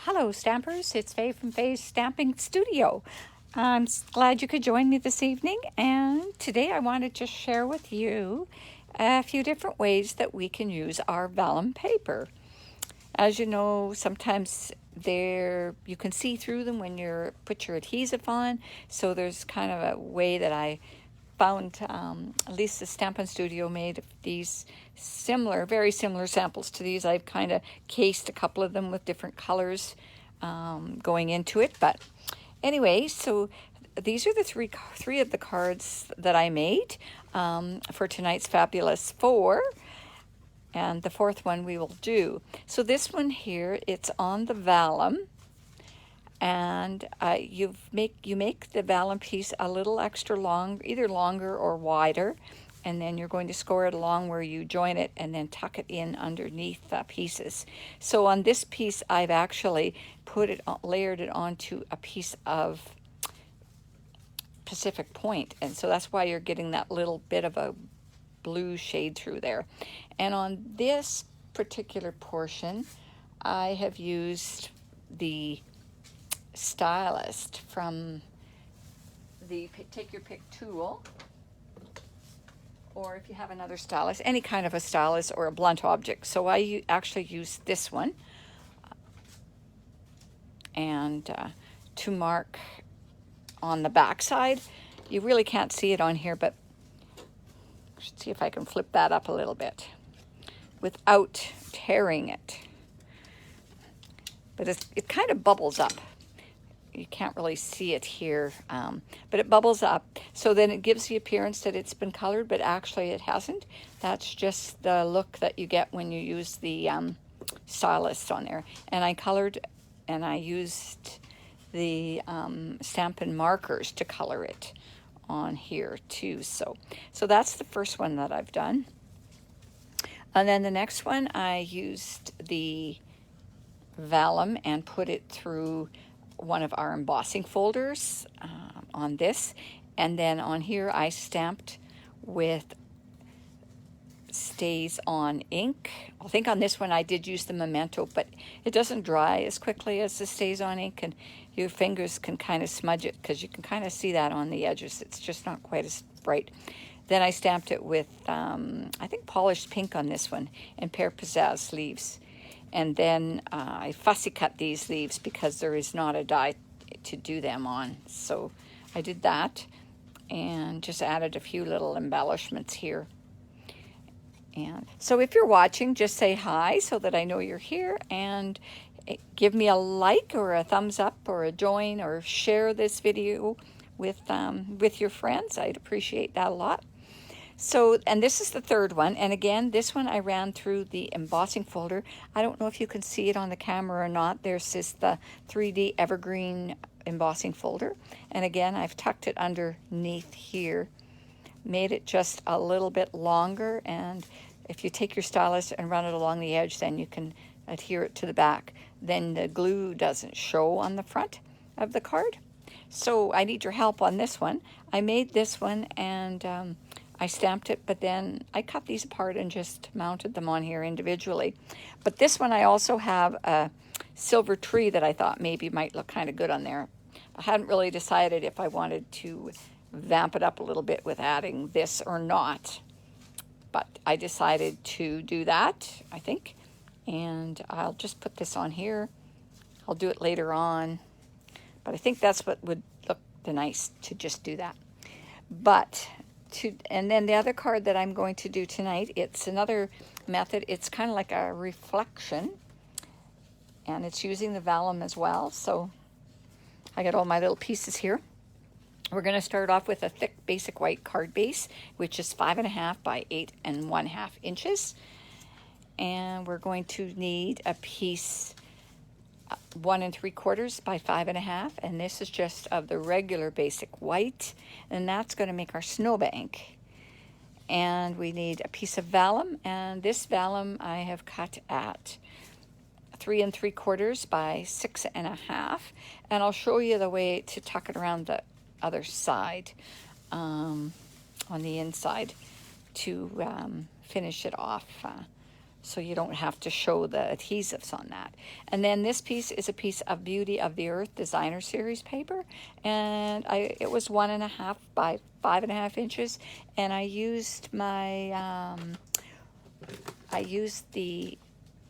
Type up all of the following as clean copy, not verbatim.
Hello Stampers, it's Faye from Faye's Stamping Studio. I'm glad you could join me this evening, and today I wanted to share with you a few different ways that we can use our vellum paper. As you know, sometimes you can see through them when you put your adhesive on, so there's kind of a way that I found, at least the Stampin' Studio made these very similar samples to these. I've kind of cased a couple of them with different colors going into it. But anyway, so these are the three of the cards that I made for tonight's Fabulous Four. And the fourth one we will do. So this one here, it's on the vellum. And you make the vellum piece a little extra long, either longer or wider, and then you're going to score it along where you join it and then tuck it in underneath the pieces. So on this piece, I've actually layered it onto a piece of Pacific Point, and so that's why you're getting that little bit of a blue shade through there. And on this particular portion, I have used the stylist from the Take Your Pick tool, or if you have another stylus, any kind of a stylus or a blunt object. So I actually use this one and to mark on the back side. You really can't see it on here, but let's see if I can flip that up a little bit without tearing it. But it kind of bubbles up. You can't really see it here, but it bubbles up. So then it gives the appearance that it's been colored, but actually it hasn't. That's just the look that you get when you use the stylus on there. And I colored, and I used the Stampin' markers to color it on here too. So that's the first one that I've done. And then the next one, I used the vellum and put it through one of our embossing folders on this, and then on here I stamped with Stays On ink. I think on this one I did use the Memento, but it doesn't dry as quickly as the Stays On ink, and your fingers can kind of smudge it because you can kind of see that on the edges. It's just not quite as bright. Then I stamped it with I think polished pink on this one, and Pear Pizzazz leaves. And then I fussy cut these leaves because there is not a die to do them on. So I did that and just added a few little embellishments here. And so if you're watching, just say hi so that I know you're here, and give me a like or a thumbs up or a join, or share this video with your friends. I'd appreciate that a lot. So, and this is the third one, and again, this one I ran through the embossing folder. I don't know if you can see it on the camera or not. There's the 3D evergreen embossing folder, and again, I've tucked it underneath here, made it just a little bit longer, and if you take your stylus and run it along the edge, then you can adhere it to the back. Then the glue doesn't show on the front of the card. So I need your help on this one. I made this one, and I stamped it, but then I cut these apart and just mounted them on here individually. But this one I also have a silver tree that I thought maybe might look kind of good on there. I hadn't really decided if I wanted to vamp it up a little bit with adding this or not. But I decided to do that, I think. And I'll just put this on here. I'll do it later on. But I think that's what would look nice, to just do that. And then the other card that I'm going to do tonight, it's another method. It's kind of like a reflection, and it's using the vellum as well. So I got all my little pieces here. We're going to start off with a thick basic white card base, which is 5.5 by 8.5 inches. And we're going to need a piece 1 3/4 by 5.5, and this is just of the regular basic white, and that's going to make our snowbank. And we need a piece of vellum, and this vellum I have cut at 3 3/4 by 6.5, and I'll show you the way to tuck it around the other side, on the inside, to finish it off. so you don't have to show the adhesives on that. And then this piece is a piece of Beauty of the Earth Designer Series paper, and it was 1.5 by 5.5 inches, and I used the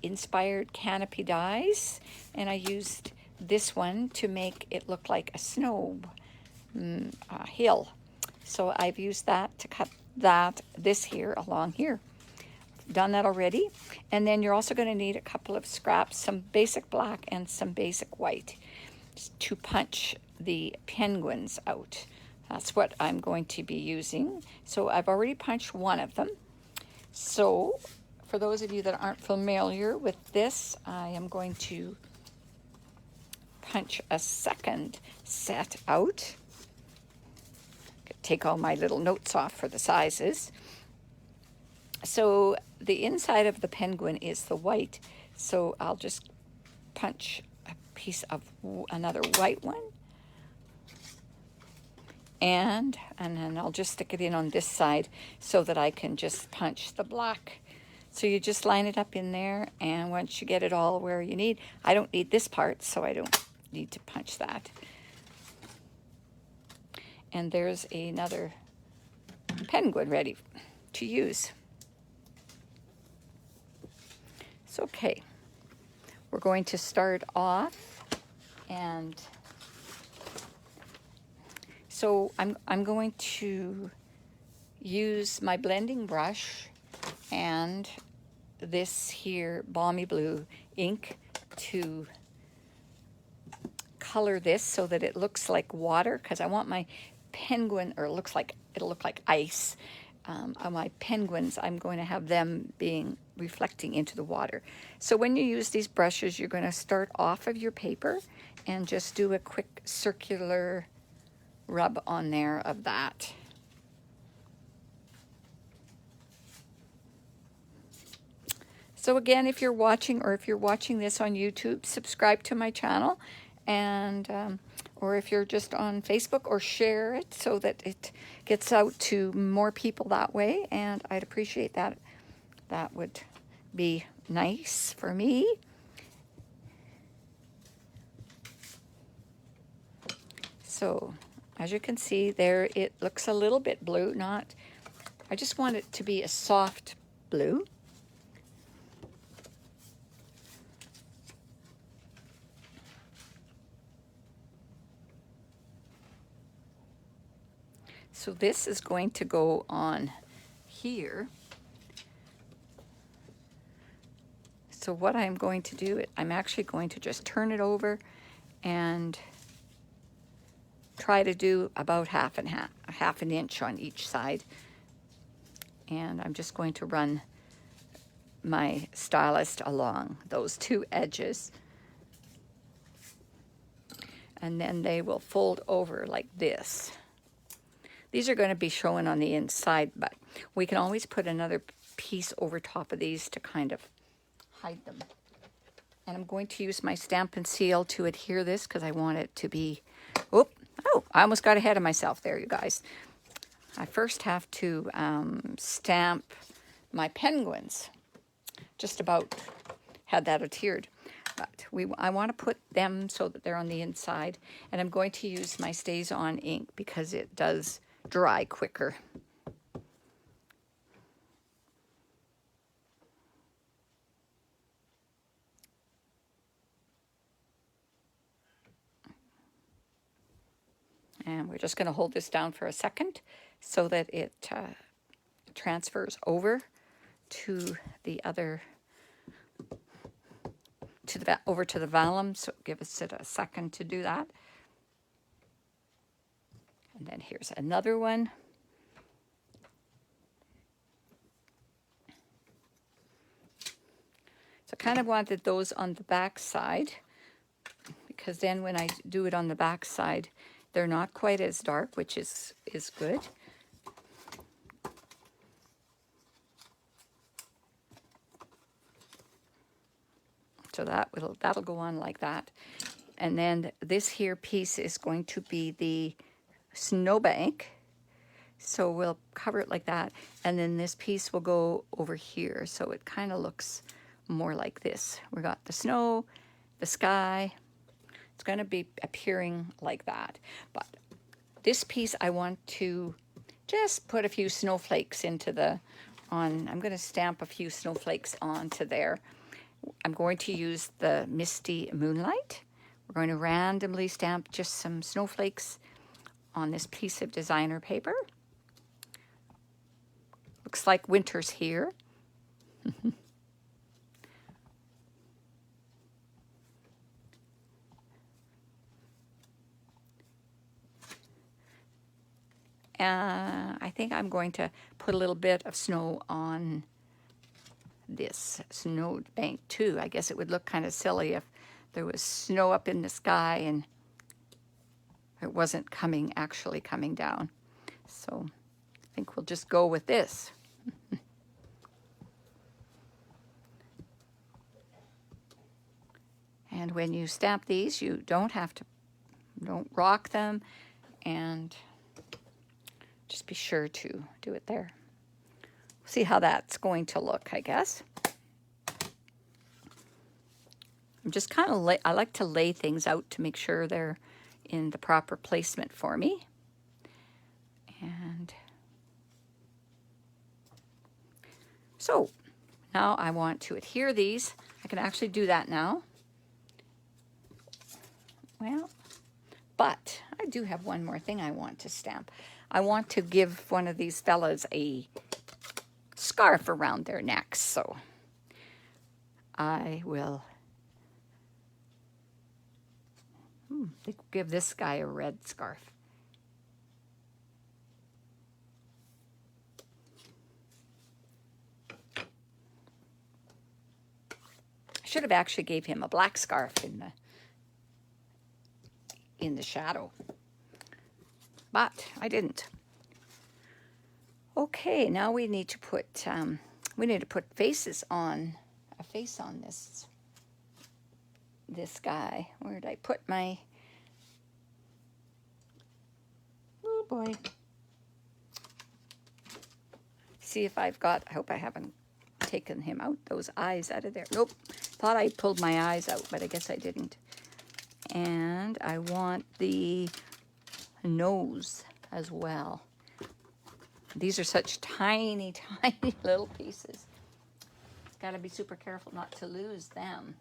inspired canopy dies, and I used this one to make it look like a snow hill. So I've used that to cut this here along here. Done that already. And then you're also going to need a couple of scraps, some basic black and some basic white, to punch the penguins out. That's what I'm going to be using. So I've already punched one of them. So for those of you that aren't familiar with this, I am going to punch a second set out. Take all my little notes off for the sizes. So the inside of the penguin is the white, so I'll just punch a piece of another white one, and then I'll just stick it in on this side so that I can just punch the black. So you just line it up in there, and once you get it all where you need, I don't need this part, so I don't need to punch that. And there's another penguin ready to use. So, okay, we're going to start off, and so I'm going to use my blending brush and this here Balmy Blue ink to color this so that it looks like water, because I want my penguin, or it'll look like ice. On my penguins, I'm going to have them reflecting into the water. So when you use these brushes, you're going to start off of your paper and just do a quick circular rub on there of that. So again, if you're watching this on YouTube, subscribe to my channel, and or if you're just on Facebook, or share it so that it gets out to more people that way, and I'd appreciate that. That would be nice for me. So as you can see there, it looks a little bit blue. I just want it to be a soft blue. So this is going to go on here. So what I'm going to do, I'm actually going to just turn it over and try to do about half an inch on each side. And I'm just going to run my stylus along those two edges. And then they will fold over like this. These are going to be showing on the inside, but we can always put another piece over top of these to kind of hide them. And I'm going to use my Stampin' Seal to adhere this, because I want it to be, oh, I almost got ahead of myself there, you guys. I first have to stamp my penguins. Just about had that adhered. But I want to put them so that they're on the inside. And I'm going to use my Stays On ink because it does dry quicker. And we're just going to hold this down for a second so that it transfers over to the other, over to the vellum. So give us a second to do that. And then here's another one. So I kind of wanted those on the back side, because then when I do it on the back side, they're not quite as dark, which is good. So that'll go on like that. And then this here piece is going to be the snowbank. So we'll cover it like that. And then this piece will go over here. So it kind of looks more like this. We got the snow, the sky. It's going to be appearing like that. But this piece I want to just put a few snowflakes into the, I'm going to stamp a few snowflakes onto there. I'm going to use the Misty Moonlight. We're going to randomly stamp just some snowflakes on this piece of designer paper. Looks like winter's here. I think I'm going to put a little bit of snow on this snow bank too. I guess it would look kind of silly if there was snow up in the sky and it wasn't actually coming down. So I think we'll just go with this. And when you stamp these, you don't rock them, and just be sure to do it there. See how that's going to look, I guess. I'm just kind of, I like to lay things out to make sure they're in the proper placement for me. And so now I want to adhere these. I can actually do that now. Well, but I do have one more thing I want to stamp. I want to give one of these fellas a scarf around their necks, so I will give this guy a red scarf. I should have actually gave him a black scarf in the shadow, but I didn't. Okay, now we need to put faces on a face on this guy. Where did I put my? Oh boy. See if I've got. I hope I haven't taken him out. Those eyes out of there. Nope. Thought I pulled my eyes out, but I guess I didn't. And I want the nose as well. These are such tiny, tiny little pieces. Got to be super careful not to lose them.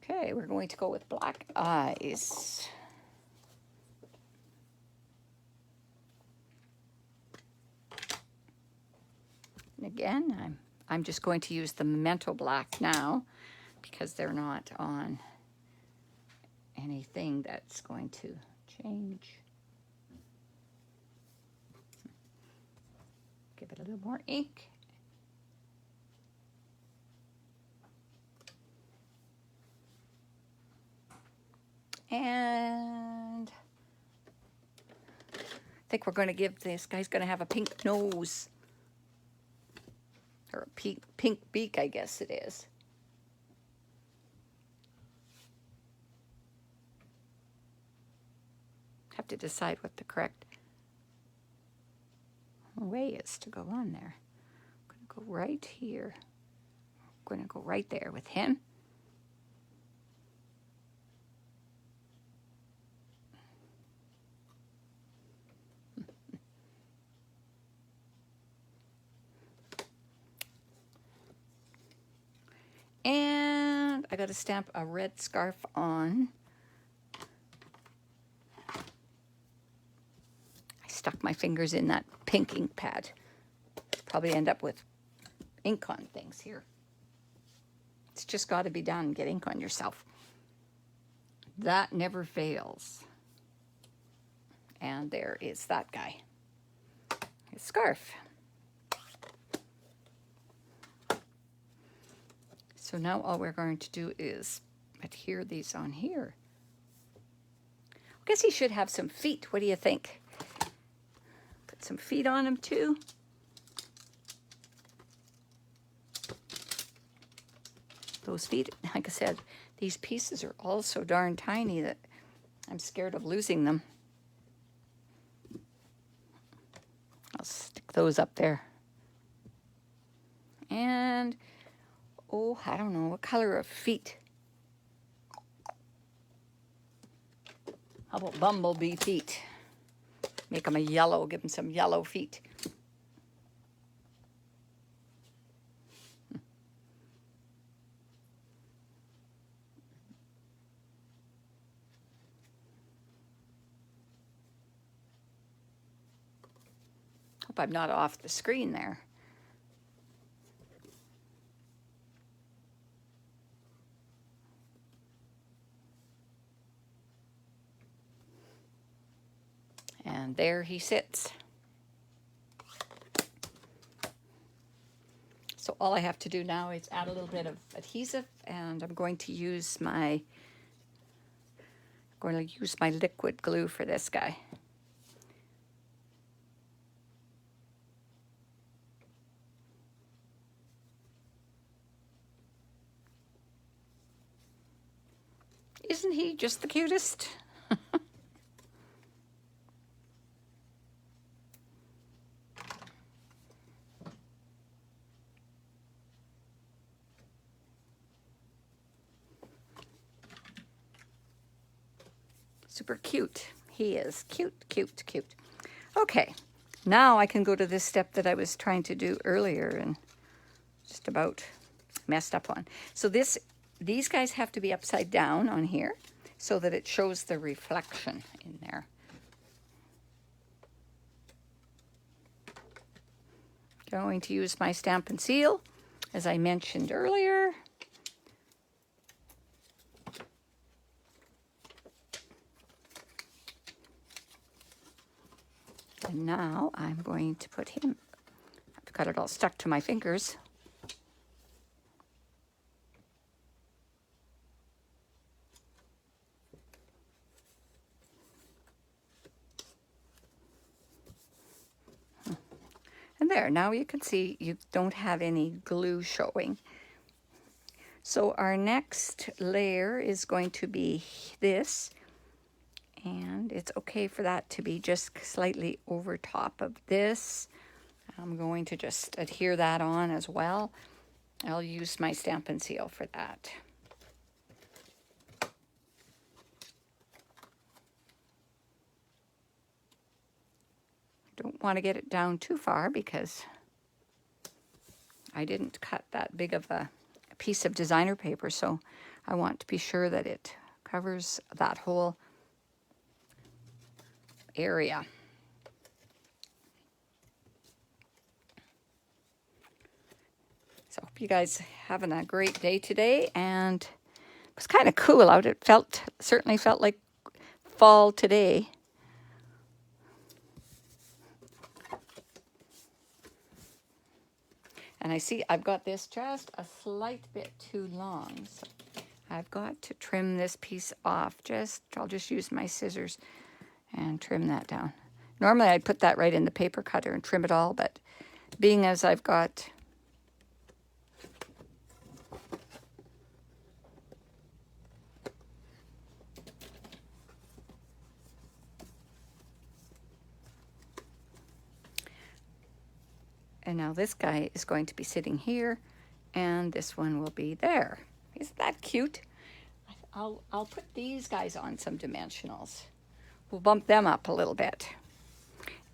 Okay, we're going to go with black eyes. And again, I'm just going to use the Memento black now because they're not on anything that's going to change. Give it a little more ink. And I think we're going to give this guy's going to have a pink nose. Or a pink beak, I guess it is. Have to decide what the correct way is to go on there. I'm going to go right here. I'm going to go right there with him. And I got to stamp a red scarf on. I stuck my fingers in that pink ink pad. Probably end up with ink on things here. It's just got to be done. Get ink on yourself. That never fails. And there is that guy. His scarf. So now all we're going to do is adhere these on here. I guess he should have some feet. What do you think? Put some feet on him too. those feet, like I said, these pieces are all so darn tiny that I'm scared of losing them. I'll stick those up there. And, oh, I don't know, what color of feet? How about bumblebee feet? Make them a yellow, give them some yellow feet. Hope I'm not off the screen there. And there he sits. So all I have to do now is add a little bit of adhesive, and I'm going to use my liquid glue for this guy. Isn't he just the cutest? Super cute. He is cute, cute, cute. Okay, now I can go to this step that I was trying to do earlier and just about messed up on. So these guys have to be upside down on here so that it shows the reflection in there. Going to use my Stampin' Seal, as I mentioned earlier. And now I'm going to put him, I've got it all stuck to my fingers. And there, now you can see you don't have any glue showing. So our next layer is going to be this, and it's okay for that to be just slightly over top of this. I'm going to just adhere that on as well. I'll use my Stampin' Seal for that. Don't want to get it down too far because I didn't cut that big of a piece of designer paper, so I want to be sure that it covers that whole area. So I hope you guys having a great day today, and it was kind of cool out. It certainly felt like fall today. And I see I've got this just a slight bit too long, so I've got to trim this piece off. I'll just use my scissors and trim that down. Normally I'd put that right in the paper cutter and trim it all, but being as I've got and now this guy is going to be sitting here, and this one will be there. Isn't that cute? I'll put these guys on some dimensionals. We'll bump them up a little bit.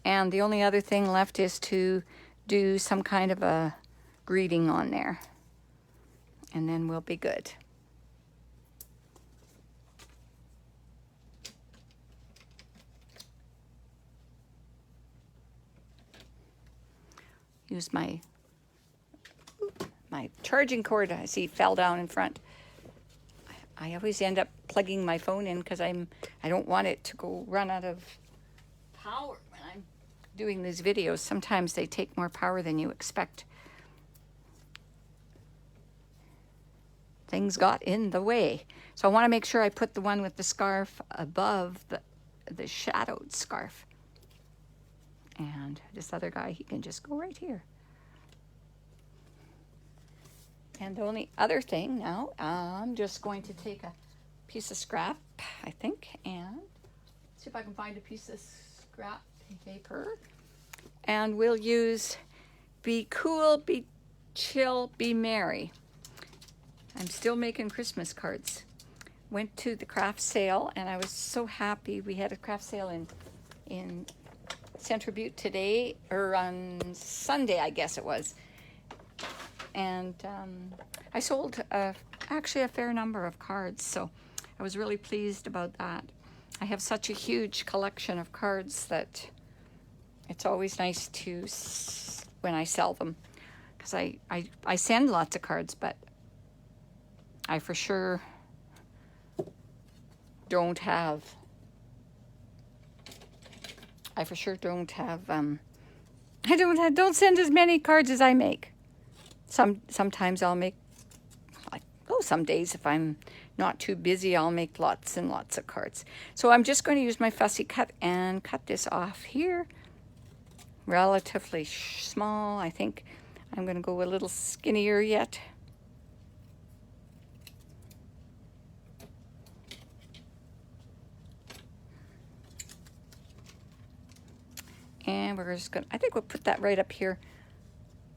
And the only other thing left is to do some kind of a greeting on there. And then we'll be good. Use my charging cord, I see, fell down in front. I always end up plugging my phone in because I don't want it to run out of power when I'm doing these videos. Sometimes they take more power than you expect. Things got in the way. So I want to make sure I put the one with the scarf above the shadowed scarf. And this other guy, he can just go right here. And the only other thing now, I'm just going to take a piece of scrap, I think, and see if I can find a piece of scrap paper. And we'll use Be Cool, Be Chill, Be Merry. I'm still making Christmas cards. Went to the craft sale, and I was so happy. We had a craft sale in Central Butte today, or on Sunday, I guess it was. And I sold actually a fair number of cards, so I was really pleased about that. I have such a huge collection of cards that it's always nice to, when I sell them, because I send lots of cards, but I for sure don't have, I don't send as many cards as I make. Sometimes I'll make, some days if I'm not too busy, I'll make lots and lots of cards. So I'm just going to use my fussy cut and cut this off here. Relatively small. I think I'm going to go a little skinnier yet. And we're just going to, I think we'll put that right up here.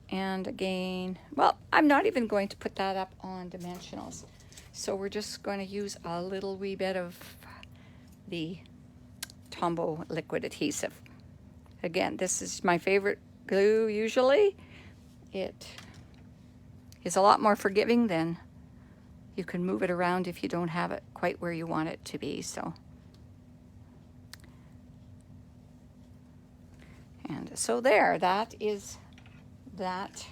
And again, well, I'm not even going to put that up on dimensionals. So we're just going to use a little wee bit of the Tombow liquid adhesive. Again, this is my favorite glue usually. It is a lot more forgiving than you can move it around if you don't have it quite where you want it to be. So, and so there, that is that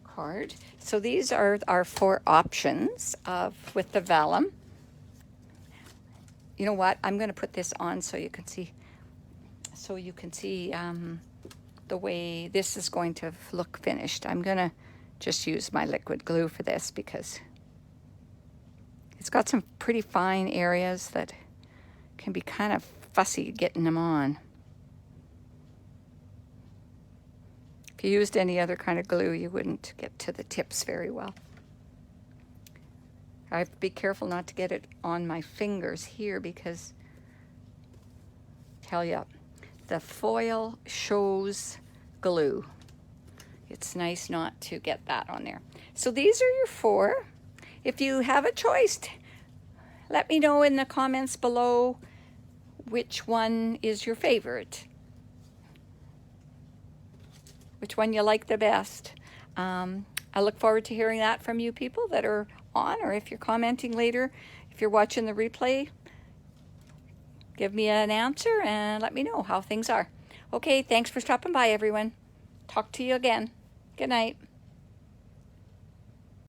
card. So these are our 4 options with the vellum. You know what? I'm going to put this on so you can see. The way this is going to look finished. I'm going to just use my liquid glue for this because it's got some pretty fine areas that can be kind of fussy getting them on. If you used any other kind of glue, you wouldn't get to the tips very well. I have to be careful not to get it on my fingers here because, tell you, the foil shows glue. It's nice not to get that on there. So these are your 4. If you have a choice, let me know in the comments below which one is your favorite. Which one you like the best. I look forward to hearing that from you people that are on, or if you're commenting later, if you're watching the replay, give me an answer and let me know how things are. Okay, thanks for stopping by, everyone. Talk to you again. Good night.